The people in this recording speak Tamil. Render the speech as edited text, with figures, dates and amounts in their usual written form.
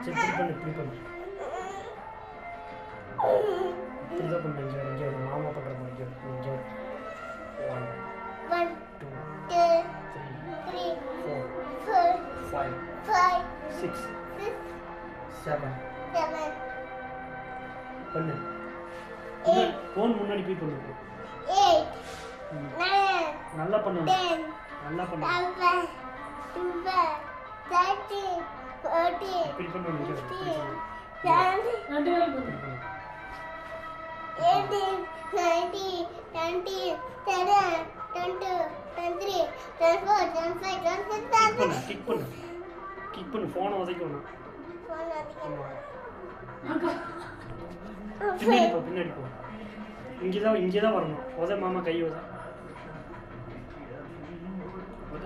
சரி இப்படி பண்ணு இப்படிதான் பண்ணு இங்கே மாமா பண்ணுற மாதிரி இங்கே 1 2 3 4 5 6 7 பண்ணு ஃபோன் முன்னாடி போய் பண்ணு 8 9 நல்லா பண்ணு 10 நல்லா பண்ணு 11 12 13 14 இப்படி பண்ணு 15 17 18 19 20 21 22 23 24 25 26 கிக் பண்ணு ஃபோனை உதைக்கணும் பின்னாடி போ இங்கே தான் வரணும் உத மாமா கை உத உத